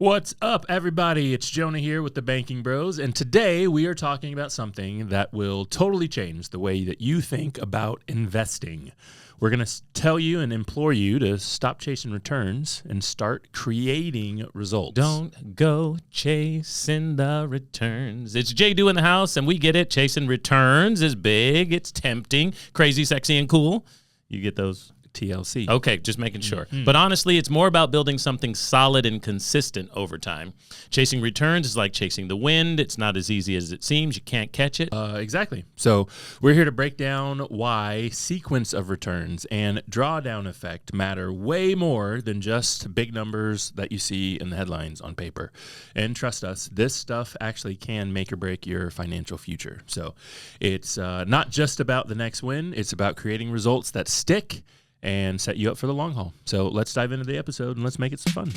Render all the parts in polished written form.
What's up, everybody? It's Jonah here with the Banking Bros, and today we are talking about something that will totally change the way that you think about investing. We're going to tell you and implore you to stop chasing returns and start creating results. Don't go chasing the returns. It's J-Do in the house, and we get it. Chasing returns is big. It's tempting, crazy, sexy, and cool. You get those? TLC. Okay, just making sure. But honestly, it's more about building something solid and consistent over time. Chasing returns is like chasing the wind. It's not as easy as it seems. You can't catch it. Exactly. So we're here to break down why sequence of returns and drawdown effect matter way more than just big numbers that you see in the headlines on paper. And trust us, this stuff actually can make or break your financial future. So it's not just about the next win. It's about creating results that stick and set you up for the long haul. So let's dive into the episode and let's make it some fun.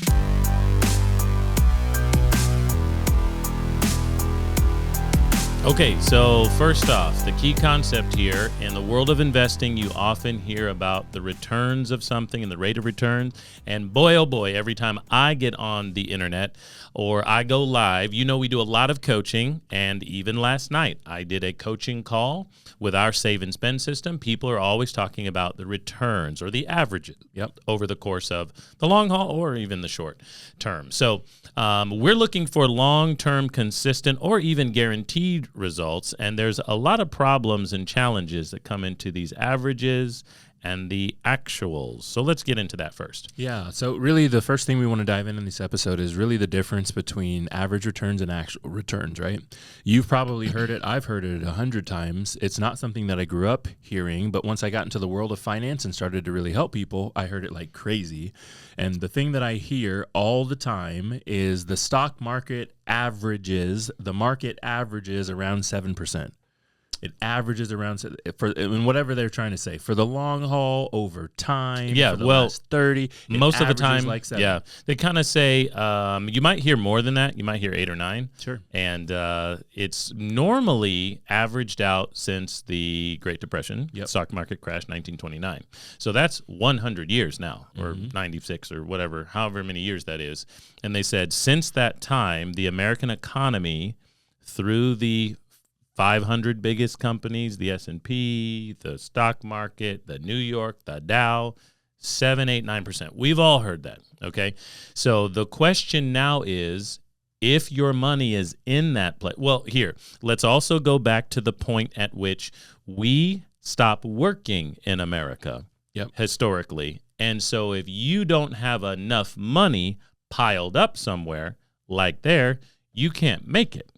Okay, so first off, the key concept here, in the world of investing, you often hear about the returns of something and the rate of return. And boy, oh boy, every time I get on the internet or I go live, you know we do a lot of coaching. And even last night, I did a coaching call with our save and spend system. People are always talking about the returns or the averages over the course of the long haul or even the short term. So we're looking for long-term, consistent, or even guaranteed results, and there's a lot of problems and challenges that come into these averages and the actuals. So let's get into that first. Yeah, so really the first thing we want to dive in this episode is really the difference between average returns and actual returns, right? You've probably heard it. I've heard it 100 times. It's not something that I grew up hearing, but once I got into the world of finance and started to really help people, I heard it like crazy. And the thing that I hear all the time is the stock market averages, the market averages around 7%. It averages around, for in whatever they're trying to say, for the long haul, over time, yeah, for the well, last 30, most of the time, like 7. yeah, they kind of say, you might hear more than that. You might hear 8 or 9. Sure. And it's normally averaged out since the Great Depression, stock market crash, 1929. So that's 100 years now, or 96 or whatever, however many years that is. And they said since that time, the American economy, through the 500 biggest companies, the S&P, the stock market, the New York, the Dow, 7, 8, 9%. We've all heard that, okay? So the question now is, if your money is in that place, well, here, let's also go back to the point at which we stop working in America historically. And so if you don't have enough money piled up somewhere like there, you can't make it.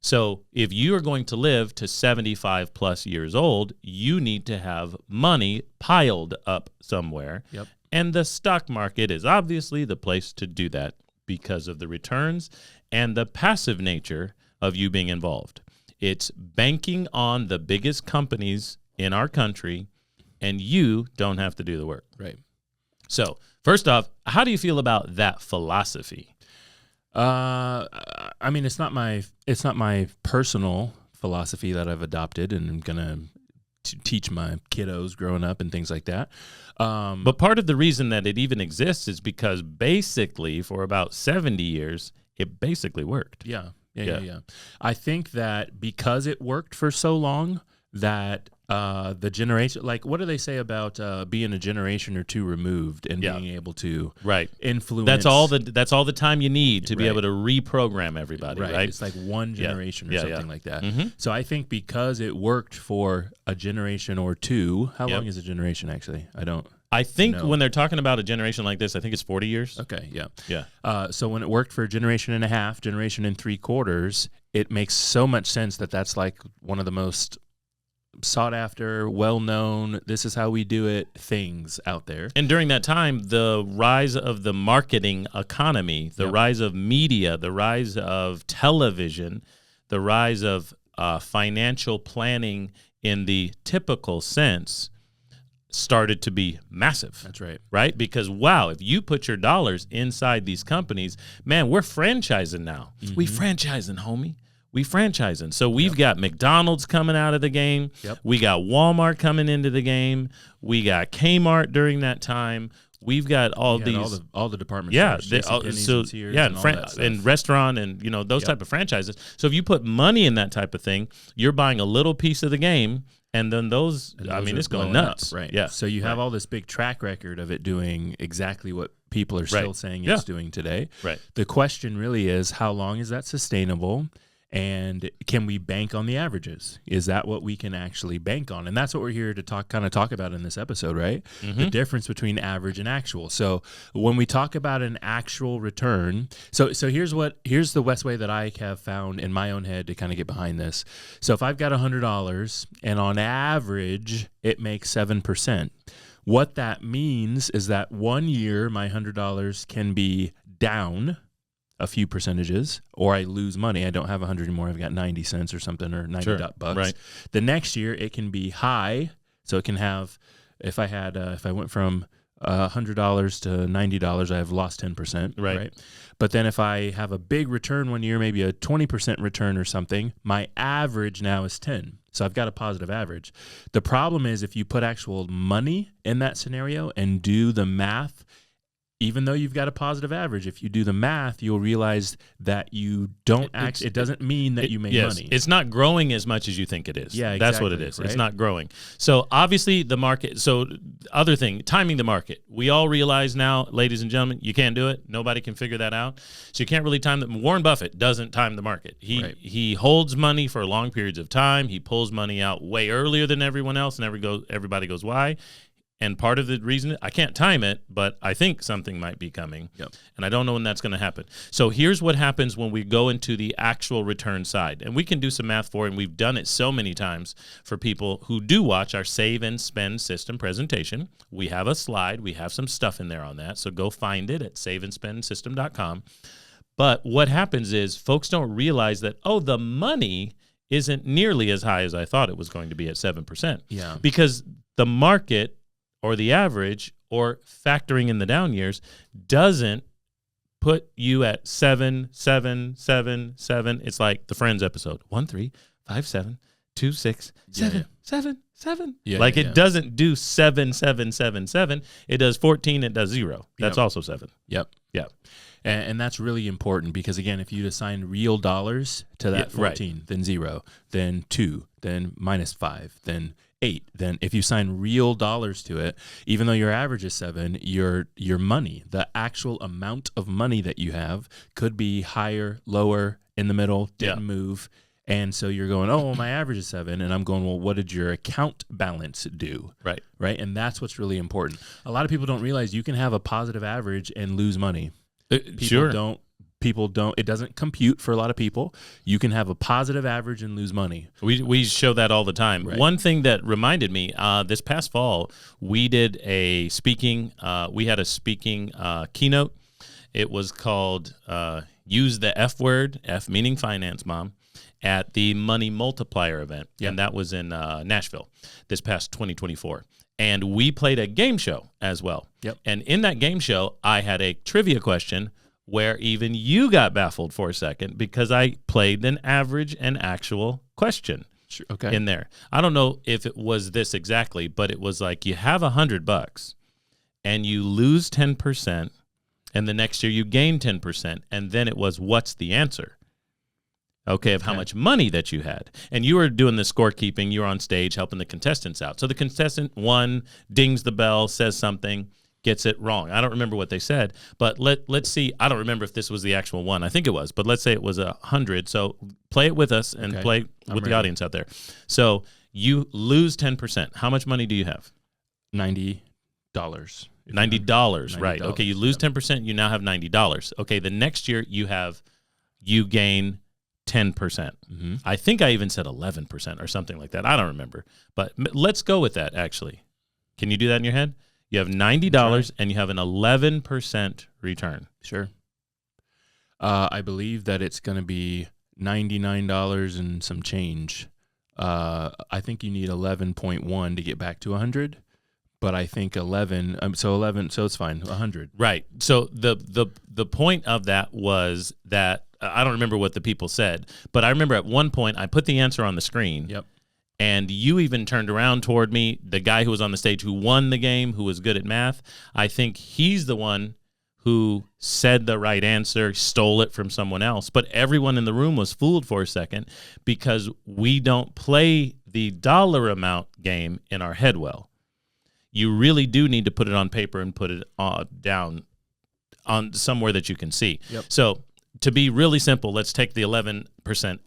So if you are going to live to 75 plus years old, you need to have money piled up somewhere. And the stock market is obviously the place to do that because of the returns and the passive nature of you being involved. It's banking on the biggest companies in our country, and you don't have to do the work. Right. So first off, how do you feel about that philosophy? I mean, it's not my personal philosophy that I've adopted, and I'm gonna teach my kiddos growing up and things like that. But part of the reason that it even exists is because basically for about 70 years, it basically worked. Yeah. I think that because it worked for so long, that the generation, like, what do they say about being a generation or two removed and being able to influence? That's all the time you need to be able to reprogram everybody, right? It's like one generation or something like that. So I think because it worked for a generation or two, how long is a generation actually? I think when they're talking about a generation like this, I think it's 40 years. Okay, yeah. So when it worked for a generation and a half, generation and 3/4, it makes so much sense that that's like one of the most sought after, well-known, this is how we do it things out there. And during that time, the rise of the marketing economy, the rise of media, the rise of television, the rise of financial planning in the typical sense started to be massive. That's right. Right? Because, wow, if you put your dollars inside these companies, man, we're franchising now. We franchising, homie. We franchising. So we've got McDonald's coming out of the game. We got Walmart coming into the game. We got Kmart during that time. We've got all the department stores. And restaurant and those type of franchises. So if you put money in that type of thing, you're buying a little piece of the game, and then those it's going nuts. Up, right. Yeah. So you have all this big track record of it doing exactly what people are still saying it's doing today. Right. The question really is, how long is that sustainable? And can we bank on the averages? Is that what we can actually bank on? And that's what we're here to talk about in this episode, right? Mm-hmm. The difference between average and actual. So when we talk about an actual return, so here's the best way that I have found in my own head to kind of get behind this. So if I've got $100 and on average it makes 7%, what that means is that 1 year my $100 can be down a few percentages, or I lose money. I don't have 100 anymore. I've got 90 cents or something, or 90 bucks. Right. The next year it can be high. So it can have, if I went from $100 to $90, I have lost 10%. Right. But then if I have a big return one year, maybe a 20% return or something, my average now is 10. So I've got a positive average. The problem is if you put actual money in that scenario and do the math, even though you've got a positive average, if you do the math, you'll realize that you don't it doesn't mean that you make money. It's not growing as much as you think it is. Yeah, exactly, that's what it is. Right? It's not growing. So obviously the market, other thing, timing the market. We all realize now, ladies and gentlemen, you can't do it. Nobody can figure that out. So you can't really time them. Warren Buffett doesn't time the market. He holds money for long periods of time. He pulls money out way earlier than everyone else, and everybody goes, why? And part of the reason, I can't time it, but I think something might be coming. Yep. And I don't know when that's going to happen. So here's what happens when we go into the actual return side. And we can do some math for it, and we've done it so many times for people who do watch our save and spend system presentation. We have a slide. We have some stuff in there on that. So go find it at saveandspendsystem.com. But what happens is folks don't realize that, the money isn't nearly as high as I thought it was going to be at 7%. Yeah. Because the market, or the average, or factoring in the down years, doesn't put you at 7, 7, 7, 7. It's like the Friends episode, 1, 3, 5, 7, 2, 6, 7, 7, 7. It doesn't do 7, 7, 7, 7. It does 14. It does 0. That's also 7. Yep. Yeah. And that's really important because, again, if you assign real dollars to that 14, then 0, then 2, then -5, then 8, then if you assign real dollars to it, even though your average is 7, your money, the actual amount of money that you have could be higher, lower, in the middle, didn't move. And so you're going, my average is 7. And I'm going, well, what did your account balance do? Right. And that's what's really important. A lot of people don't realize you can have a positive average and lose money. People don't, it doesn't compute for a lot of people. You can have a positive average and lose money. We show that all the time. Right. One thing that reminded me, this past fall, we did a speaking, keynote. It was called Use the F Word, F meaning finance, Mom, at the Money Multiplier event. Yep. And that was in Nashville this past 2024. And we played a game show as well. Yep. And in that game show, I had a trivia question where even you got baffled for a second because I played an average and actual question in there. I don't know if it was this exactly, but it was like you have $100 and you lose 10%, and the next year you gain 10%, and then it was, what's the answer? Of how much money that you had. And you were doing the scorekeeping. You were on stage helping the contestants out. So the contestant one dings the bell, says something, gets it wrong. I don't remember what they said, but let's see. I don't remember if this was the actual one. I think it was, but let's say it was 100. So play it with us and play with the audience out there. So you lose 10%. How much money do you have? $90. $90, right. Okay, you lose 10%, you now have $90. Okay, the next year you gain 10%. Mm-hmm. I think I even said 11% or something like that. I don't remember. But let's go with that, actually. Can you do that in your head? You have $90 and you have an 11% return. Sure. I believe that it's going to be $99 and some change. I think you need 11.1 to get back to 100. But I think 11, so it's fine, 100. Right. So the point of that was that, I don't remember what the people said, but I remember at one point I put the answer on the screen. Yep. And you even turned around toward me, the guy who was on the stage who won the game, who was good at math. I think he's the one who said the right answer, stole it from someone else. But everyone in the room was fooled for a second because we don't play the dollar amount game in our head well. You really do need to put it on paper and put it down on somewhere that you can see. Yep. So to be really simple, let's take the 11%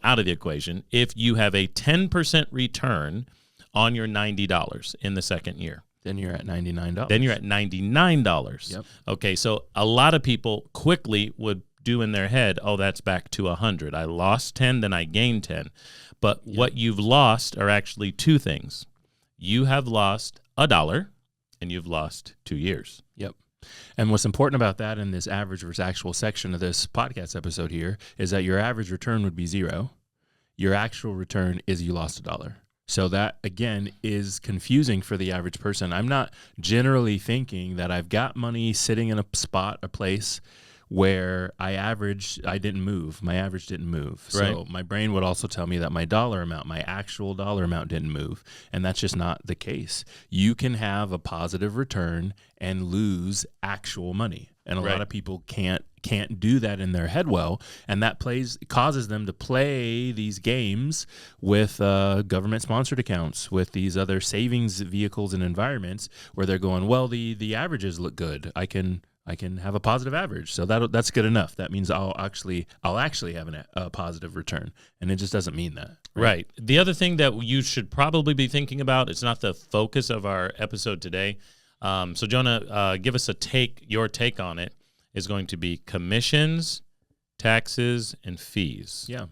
out of the equation. If you have a 10% return on your $90 in the second year, then you're at $99. Then you're at $99. Yep. Okay, so a lot of people quickly would do in their head, oh, that's back to 100. I lost 10, then I gained 10. But what you've lost are actually two things. You have lost $1 and you've lost 2 years. Yep. And what's important about that in this average versus actual section of this podcast episode here is that your average return would be 0. Your actual return is you lost $1. So that, again, is confusing for the average person. I'm not generally thinking that I've got money sitting in a spot, a place where I didn't move. My average didn't move. Right. So my brain would also tell me that my dollar amount, my actual dollar amount didn't move. And that's just not the case. You can have a positive return and lose actual money. And a lot of people can't do that in their head well, and that causes them to play these games with government-sponsored accounts, with these other savings vehicles and environments where they're going, well, the averages look good. I can have a positive average, so that's good enough. That means I'll actually have a positive return, and it just doesn't mean that. Right. The other thing that you should probably be thinking about, it's not the focus of our episode today. So Jonah, give us your take on it. Is going to be commissions, taxes, and fees. Yeah.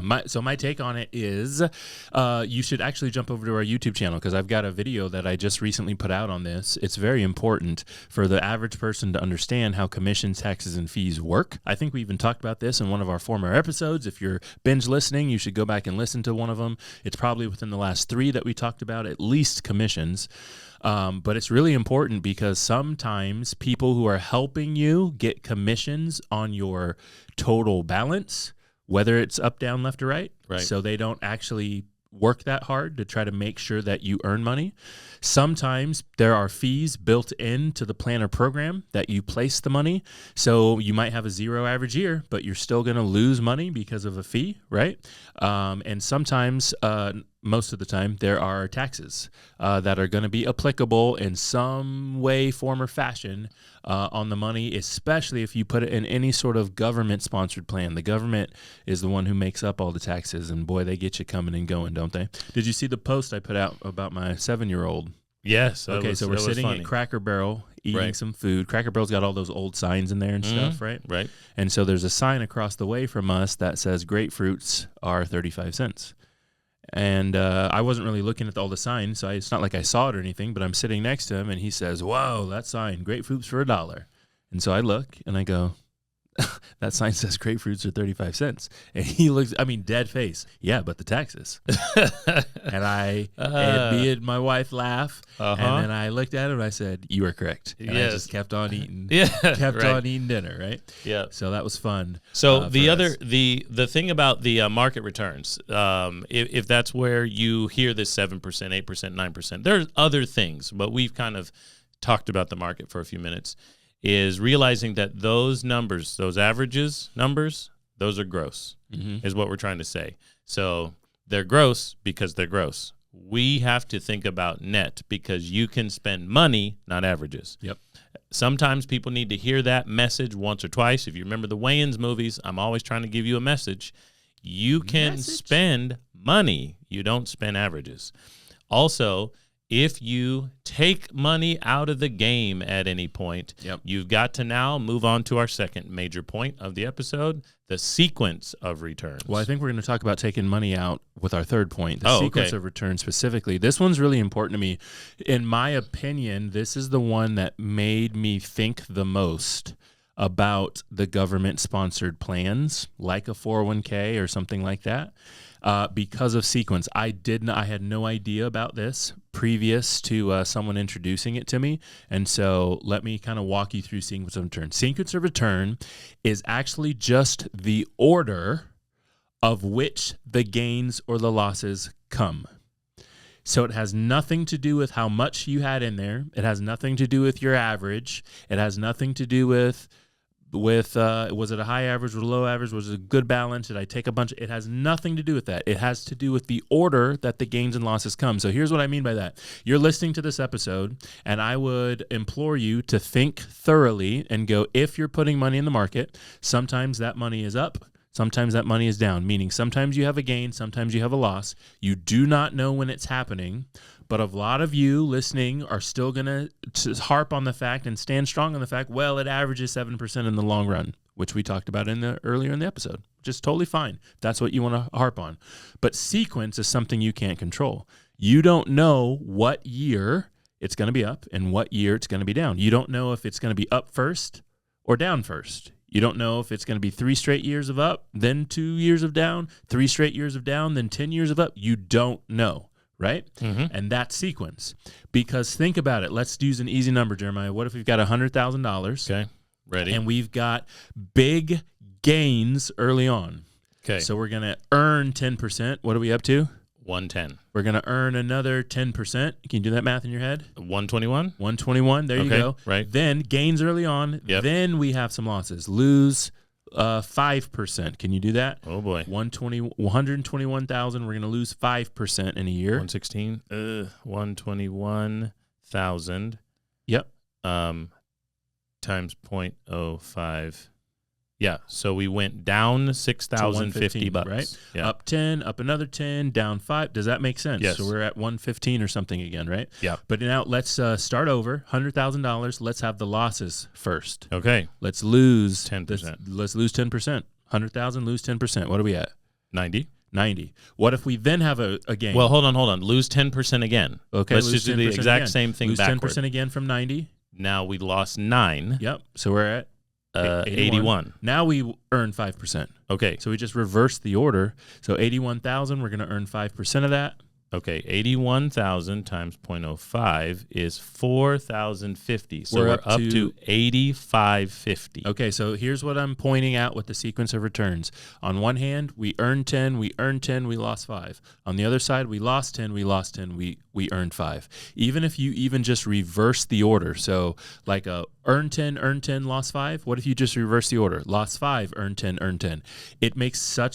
My take on it is you should actually jump over to our YouTube channel because I've got a video that I just recently put out on this. It's very important for the average person to understand how commissions, taxes, and fees work. I think we even talked about this in one of our former episodes. If you're binge listening, you should go back and listen to one of them. It's probably within the last 3 that we talked about, at least commissions. But it's really important because sometimes people who are helping you get commissions on your total balance, whether it's up, down, left, or right. So they don't actually work that hard to try to make sure that you earn money. Sometimes there are fees built into the planner program that you place the money. So you might have a 0 average year, but you're still going to lose money because of a fee, right? And sometimes, most of the time, there are taxes that are going to be applicable in some way, form, or fashion on the money, especially if you put it in any sort of government-sponsored plan. The government is the one who makes up all the taxes, and boy, they get you coming and going, don't they? Did you see the post I put out about my 7-year-old? Yes. Okay, so we're sitting at Cracker Barrel eating some food. Cracker Barrel's got all those old signs in there and stuff, right? Right. And so there's a sign across the way from us that says grapefruits are 35 cents. And I wasn't really looking at all the signs, so it's not like I saw it or anything, but I'm sitting next to him, and he says, whoa, that sign, grapefruits for $1. And so I look, and I go, that sign says grapefruits are 35 cents. And he looks, dead face. Yeah, but the taxes. And me and my wife laugh. And then I looked at him and I said, you are correct. And I just kept on eating. On eating dinner, right? Yeah. So that was fun. So the thing about the market returns, if that's where you hear this 7%, 8%, 9%, there's other things, but we've kind of talked about the market for a few minutes. Is realizing that those numbers, those averages numbers, those are gross, is what we're trying to say. So they're gross because they're gross. We have to think about net because you can spend money, not averages. Yep. Sometimes people need to hear that message once or twice. If you remember the Wayans movies, I'm always trying to give you a message. You can spend money. You don't spend averages. Also, if you take money out of the game at any point, you've got to now move on to our second major point of the episode, the sequence of returns. Well, I think we're going to talk about taking money out with our third point, the sequence of returns specifically. This one's really important to me. In my opinion, this is the one that made me think the most about the government-sponsored plans, like a 401k or something like that. Because of sequence. I had no idea about this previous to someone introducing it to me. And so let me kind of walk you through sequence of return. Sequence of return is actually just the order of which the gains or the losses come. So it has nothing to do with how much you had in there. It has nothing to do with your average. It has nothing to do with was it a high average, was it a low average, was it a good balance, did I take a bunch? It has nothing to do with that. It has to do with the order that the gains and losses come. So here's what I mean by that. You're listening to this episode, and I would implore you to think thoroughly and go, if you're putting money in the market, sometimes that money is up, sometimes that money is down, meaning sometimes you have a gain, sometimes you have a loss. You do not know when it's happening. But a lot of you listening are still going to harp on the fact and stand strong on the fact, well, it averages 7% in the long run, which we talked about earlier in the episode. Just totally fine. That's what you want to harp on. But sequence is something you can't control. You don't know what year it's going to be up and what year it's going to be down. You don't know if it's going to be up first or down first. You don't know if it's going to be 3 straight years of up, then 2 years of down, 3 straight years of down, then 10 years of up. You don't know. Right? Mm-hmm. And that sequence. Because think about it. Let's use an easy number, Jeremiah. What if we've got $100,000? Okay. Ready. And we've got big gains early on. Okay. So we're going to earn 10%. What are we up to? 110. We're going to earn another 10%. Can you do that math in your head? 121. 121. There you go. Right. Then gains early on. Yep. Then we have some losses. Lose 5%. Can you do that? Oh boy. 121,000. We're going to lose 5% in a year. 116. 121,000. Yep. Times 0.05. Yeah. So we went down 6,050 bucks. Right? Yeah. Up 10, up another 10, down 5. Does that make sense? Yes. So we're at 115 or something again, right? Yeah. But now let's start over. $100,000. Let's have the losses first. Okay. Let's lose 10%. Let's lose 10%. 100,000, lose 10%. What are we at? 90. 90. What if we then have a gain? Well, hold on. Lose 10% again. Okay. Let's just do the exact same thing lose backward. 10% again from 90. Now we lost 9. Yep. So we're at 81. Now we earn 5%. Okay. So we just reversed the order. So 81,000, we're going to earn 5% of that. Okay, 81,000 times 0.05 is 4,050. So we're up to 8,550. Okay, so here's what I'm pointing out with the sequence of returns. On one hand, we earned 10, we lost 5. On the other side, we lost 10, we earned 5. Even if you even just reverse the order, so like earn 10, lost 5, what if you just reverse the order? Lost 5, earn 10, earn 10. It makes a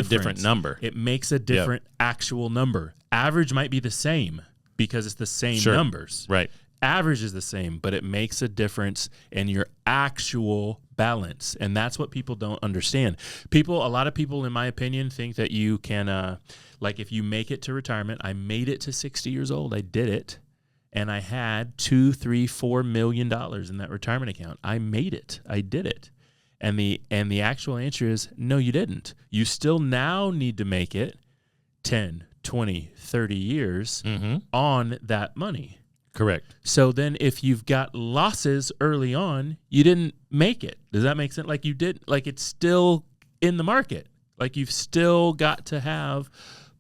different number. It makes a different actual number. Average might be the same because it's the same numbers. Right. Average is the same, but it makes a difference in your actual balance. And that's what people don't understand. A lot of people, in my opinion, think that you can, like if you make it to retirement, I made it to 60 years old. I did it. And I had $2, $3, $4 million in that retirement account. I made it. I did it. And the actual answer is no, you didn't. You still now need to make it 10, 20, 30 years on that money. Correct. So then if you've got losses early on, you didn't make it. Does that make sense? Like you did, like it's still in the market. Like you've still got to have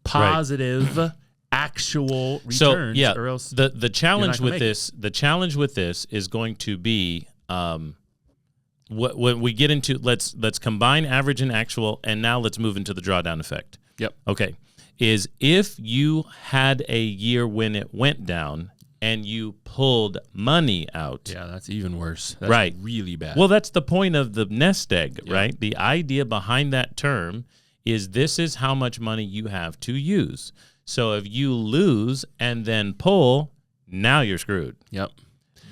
positive actual returns. So yeah, or else the challenge with this is going to be when we get into let's combine average and actual, and now let's move into the drawdown effect. Yep. Okay. Is if you had a year when it went down and you pulled money out. Yeah, that's even worse. That's really bad. Well, that's the point of the nest egg, right? The idea behind that term is this is how much money you have to use. So if you lose and then pull, now you're screwed. Yep.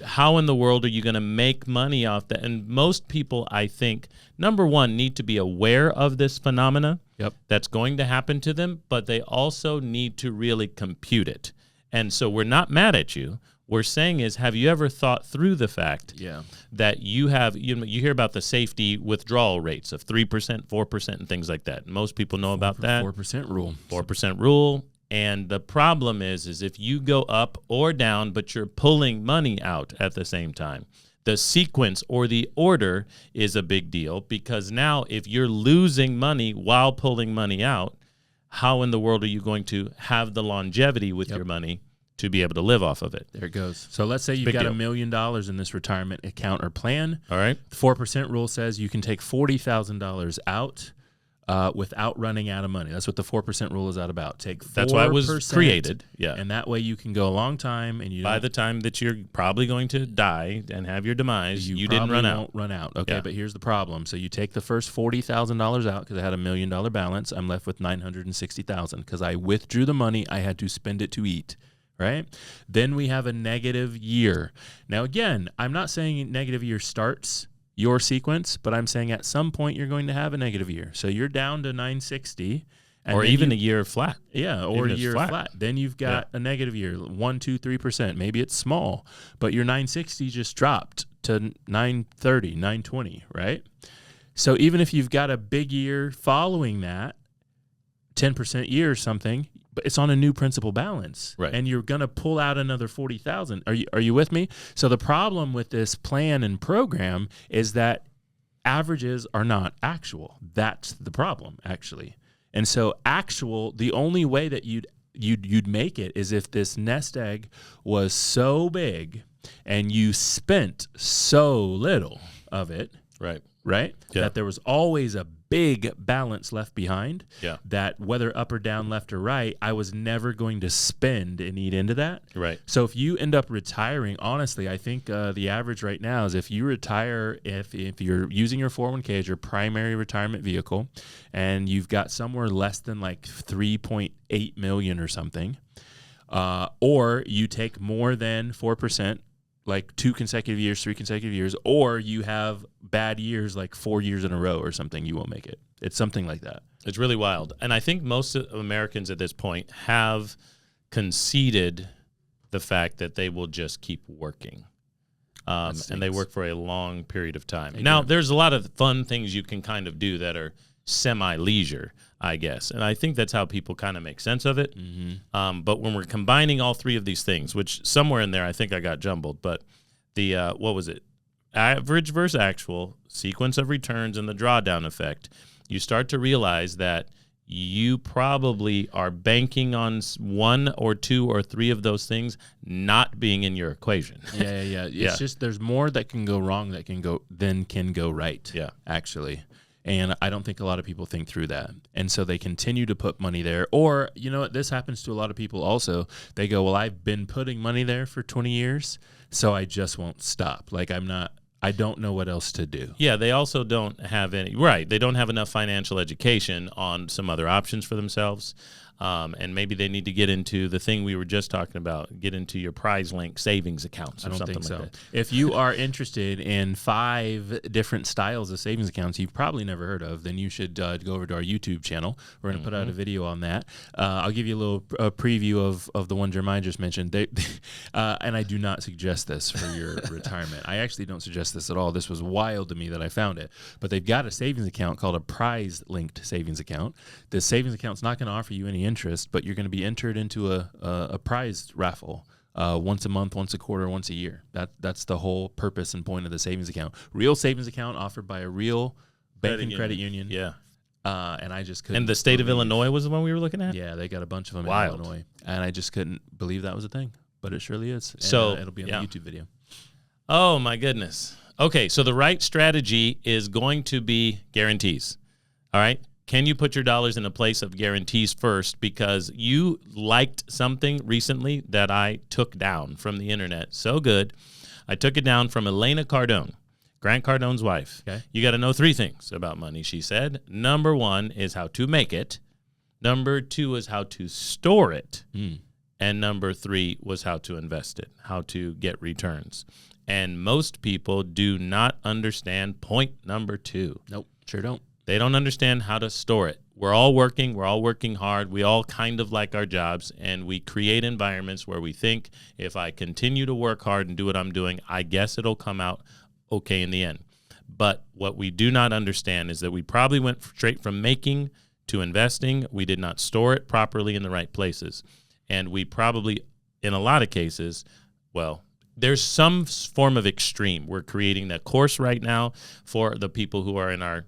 How in the world are you going to make money off that? And most people, I think, number one, need to be aware of this phenomena. Yep. That's going to happen to them, but they also need to really compute it. And so we're not mad at you. We're saying is, have you ever thought through the fact that you have, you hear about the safety withdrawal rates of 3%, 4%, and things like that. Most people know about that. 4% rule. 4% rule. And the problem is if you go up or down, but you're pulling money out at the same time, the sequence or the order is a big deal, because now if you're losing money while pulling money out, how in the world are you going to have the longevity with your money to be able to live off of it? There it goes. So let's say you've got $1 million in this retirement account or plan. All right. The 4% rule says you can take $40,000 out without running out of money. That's what the 4% rule is about. Take 4%. That's why it was created. Yeah. And that way you can go a long time, and by the time that you're probably going to die and have your demise, you didn't run out. Won't run out. Okay, but here's the problem. So you take the first $40,000 out because I had $1 million balance. I'm left with $960,000 because I withdrew the money. I had to spend it to eat. Right? Then we have a negative year. Now, again, I'm not saying negative year starts your sequence, but I'm saying at some point you're going to have a negative year. So you're down to 960. Or even a year flat. Yeah, or a year flat. Then you've got a negative year, 1%, 2%, 3%. Maybe it's small, but your 960 just dropped to 930, 920, right? So even if you've got a big year following that, 10% year or something, but it's on a new principal balance, right? And you're going to pull out another 40,000. Are you with me? So the problem with this plan and program is that averages are not actual. That's the problem, actually. And so the only way that you'd make it is if this nest egg was so big and you spent so little of it, right? Yeah. That there was always a big balance left behind. Yeah. That whether up or down, left or right, I was never going to spend and eat into that. Right. So if you end up retiring, honestly, I think the average right now is if you retire, if you're using your 401k as your primary retirement vehicle, and you've got somewhere less than like 3.8 million or something, or you take more than 4%. Like 2 consecutive years, 3 consecutive years, or you have bad years like 4 years in a row or something, you won't make it. It's something like that. It's really wild. And I think most Americans at this point have conceded the fact that they will just keep working. And they work for a long period of time. Now, there's a lot of fun things you can kind of do that are semi-leisure, I guess. And I think that's how people kind of make sense of it. Mm-hmm. But when we're combining all three of these things, which somewhere in there I think I got jumbled, but the, what was it? Average versus actual, sequence of returns, and the drawdown effect, you start to realize that you probably are banking on 1 or 2 or 3 of those things not being in your equation. Yeah. It's just there's more that can go wrong than can go right. Yeah, actually. And I don't think a lot of people think through that. And so they continue to put money there. Or, you know what, this happens to a lot of people also. They go, well, I've been putting money there for 20 years, so I just won't stop. Like I don't know what else to do. Yeah, they also don't have they don't have enough financial education on some other options for themselves. And maybe they need to get into the thing we were just talking about, get into your prize link savings accounts or something like that. If you are interested in 5 different styles of savings accounts you've probably never heard of, then you should go over to our YouTube channel. We're going to put out a video on that. I'll give you a little preview of the one Jeremiah just mentioned. And I do not suggest this for your retirement. I actually don't suggest this at all. This was wild to me that I found it. But they've got a savings account called a prize-linked savings account. The savings account's not going to offer you any interest, but you're going to be entered into a prize raffle once a month, once a quarter, once a year. That's the whole purpose and point of the savings account. Real savings account offered by a real bank and credit union. Yeah. And I just couldn't. And the state of Illinois was the one we were looking at? Yeah, they got a bunch of them Wild. in Illinois. And I just couldn't believe that was a thing, but it surely is. And, so it'll be on the YouTube video. Oh, my goodness. Okay, so the right strategy is going to be guarantees. All right? Can you put your dollars in a place of guarantees first? Because you liked something recently that I took down from the internet. So good. I took it down from Elena Cardone, Grant Cardone's wife. Okay. You got to know 3 things about money, she said. Number 1 is how to make it. Number 2 is how to store it. And number 3 was how to invest it, how to get returns. And most people do not understand point number 2. Nope, sure don't. They don't understand how to store it. We're all working hard. We all kind of like our jobs, and we create environments where we think if I continue to work hard and do what I'm doing, I guess it'll come out okay in the end. But what we do not understand is that we probably went straight from making to investing. We did not store it properly in the right places. And we probably, in a lot of cases, there's some form of extreme. We're creating that course right now for the people who are in our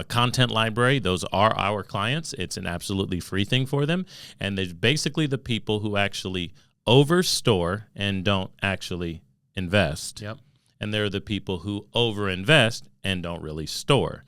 content library. Those are our clients. It's an absolutely free thing for them. And there's basically the people who actually overstore and don't actually invest. Yep. And they're the people who overinvest and don't really store.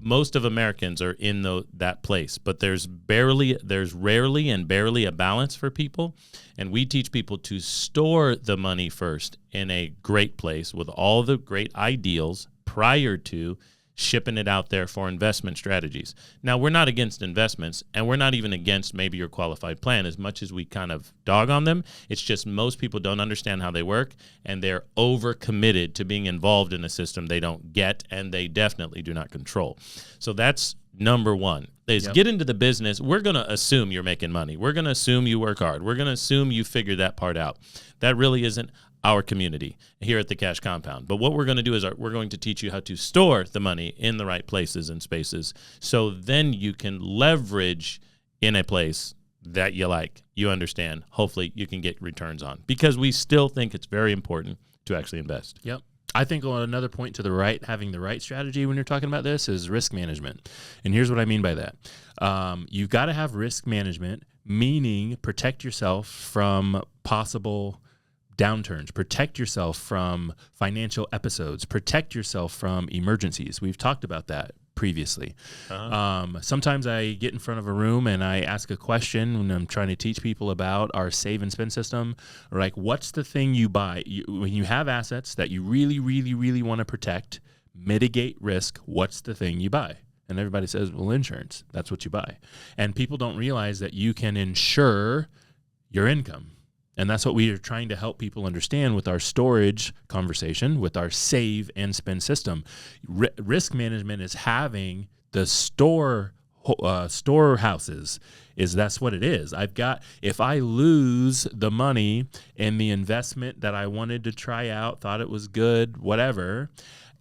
most of Americans are in that place, but there's rarely and barely a balance for people. And we teach people to store the money first in a great place with all the great ideals prior to shipping it out there for investment strategies. Now, we're not against investments, and we're not even against maybe your qualified plan as much as we kind of dog on them. It's just most people don't understand how they work, and they're overcommitted to being involved in a system they don't get, and they definitely do not control. So that's number one, is get into the business. We're going to assume you're making money. We're going to assume you work hard. We're going to assume you figure that part out. That really isn't our community here at the Cash Compound. But what we're going to do is we're going to teach you how to store the money in the right places and spaces, so then you can leverage in a place that you like, you understand, hopefully you can get returns on, because we still think it's very important to actually invest. Yep. I think another point to the right, having the right strategy when you're talking about this, is risk management. And here's what I mean by that. You've got to have risk management, meaning protect yourself from possible downturns, protect yourself from financial episodes, protect yourself from emergencies. We've talked about that previously. Sometimes I get in front of a room and I ask a question when I'm trying to teach people about our save and spend system, or like, what's the thing you buy when you have assets that you really, really, really want to protect, mitigate risk? What's the thing you buy? And everybody says, well, insurance. That's what you buy. And people don't realize that you can insure your income. And that's what we are trying to help people understand with our storage conversation, with our save and spend system. Risk management is having the storehouses. That's what it is. If I lose the money in the investment that I wanted to try out, thought it was good, whatever,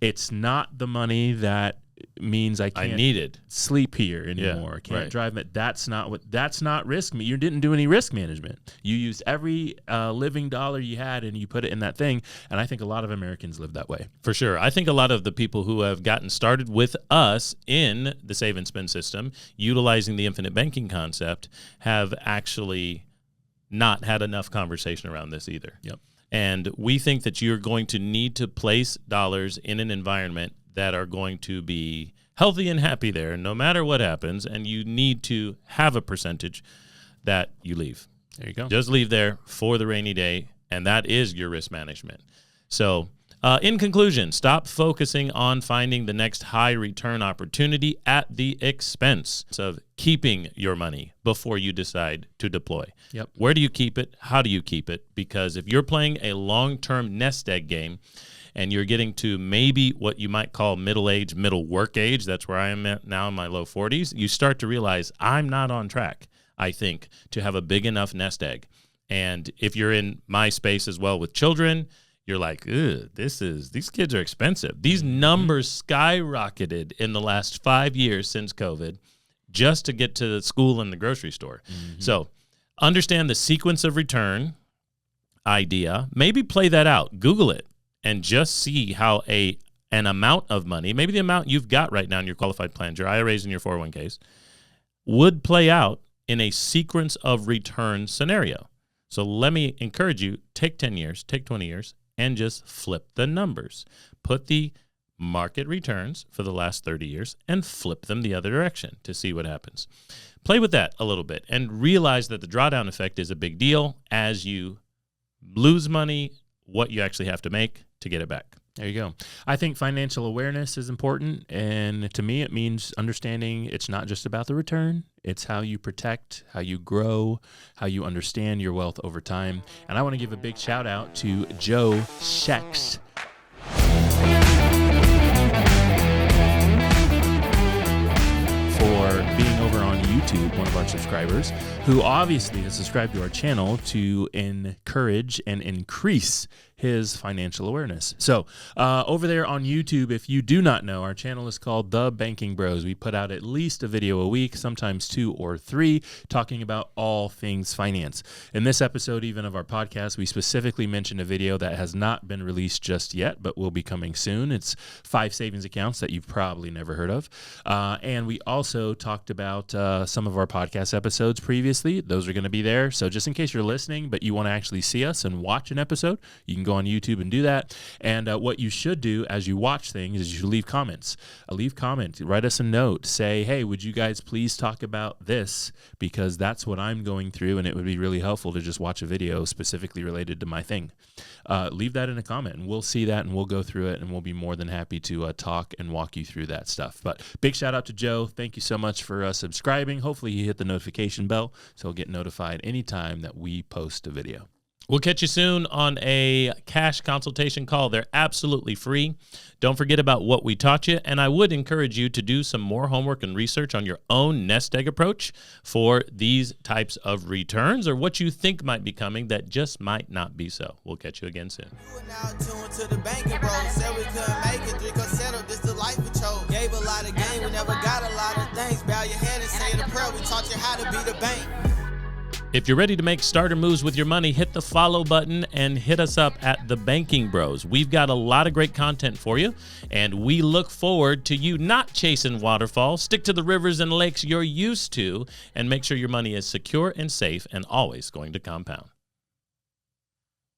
it's not the money that means I can't sleep here anymore. Can't drive it. That's not risk. You didn't do any risk management. You used every living dollar you had and you put it in that thing. And I think a lot of Americans live that way. For sure. I think a lot of the people who have gotten started with us in the save and spend system, utilizing the infinite banking concept, have actually not had enough conversation around this either. Yep. And we think that you're going to need to place dollars in an environment that are going to be healthy and happy there no matter what happens, and you need to have a percentage that you leave. There you go. Just leave there for the rainy day, and that is your risk management. So in conclusion, stop focusing on finding the next high return opportunity at the expense of keeping your money before you decide to deploy. Yep. Where do you keep it? How do you keep it? Because if you're playing a long-term nest egg game, and you're getting to maybe what you might call middle age, middle work age, that's where I am at now in my low 40s, you start to realize I'm not on track, I think, to have a big enough nest egg. And if you're in my space as well with children, you're like, these kids are expensive. These numbers skyrocketed in the last 5 years since COVID just to get to the school and the grocery store. Mm-hmm. So understand the sequence of return idea. Maybe play that out. Google it. And just see how an amount of money, maybe the amount you've got right now in your qualified plans, your IRAs and your 401ks, would play out in a sequence of return scenario. So let me encourage you, take 10 years, take 20 years, and just flip the numbers. Put the market returns for the last 30 years and flip them the other direction to see what happens. Play with that a little bit and realize that the drawdown effect is a big deal as you lose money, what you actually have to make to get it back. There you go. I think financial awareness is important, and to me it means understanding it's not just about the return, it's how you protect, how you grow, how you understand your wealth over time. And I want to give a big shout out to Joe Shex for being over on YouTube, one of our subscribers, who obviously has subscribed to our channel to encourage and increase his financial awareness. So over there on YouTube, if you do not know, our channel is called The Banking Bros. We put out at least a video a week, sometimes 2 or 3, talking about all things finance. In this episode, even of our podcast, we specifically mentioned a video that has not been released just yet, but will be coming soon. It's 5 savings accounts that you've probably never heard of. And we also talked about some of our podcast episodes previously. Those are going to be there. So just in case you're listening, but you want to actually see us and watch an episode, you can go go on YouTube and do that. And what you should do as you watch things is you should leave comments. Leave comment, write us a note, say, hey, would you guys please talk about this, because that's what I'm going through, and it would be really helpful to just watch a video specifically related to my thing. Leave that in a comment, and we'll see that, and we'll go through it, and we'll be more than happy to talk and walk you through that stuff. But big shout out to Joe. Thank you so much for subscribing. Hopefully you hit the notification bell so you'll get notified anytime that we post a video. We'll catch you soon on a cash consultation call. They're absolutely free. Don't forget about what we taught you, and I would encourage you to do some more homework and research on your own nest egg approach for these types of returns, or what you think might be coming that just might not be so. We'll catch you again soon. Gave a lot of game, we never got a lot of things. Bow your head and say the prayer. We taught you how to be the bank. If you're ready to make starter moves with your money, hit the follow button and hit us up at The Banking Bros. We've got a lot of great content for you, and we look forward to you not chasing waterfalls. Stick to the rivers and lakes you're used to, and make sure your money is secure and safe and always going to compound.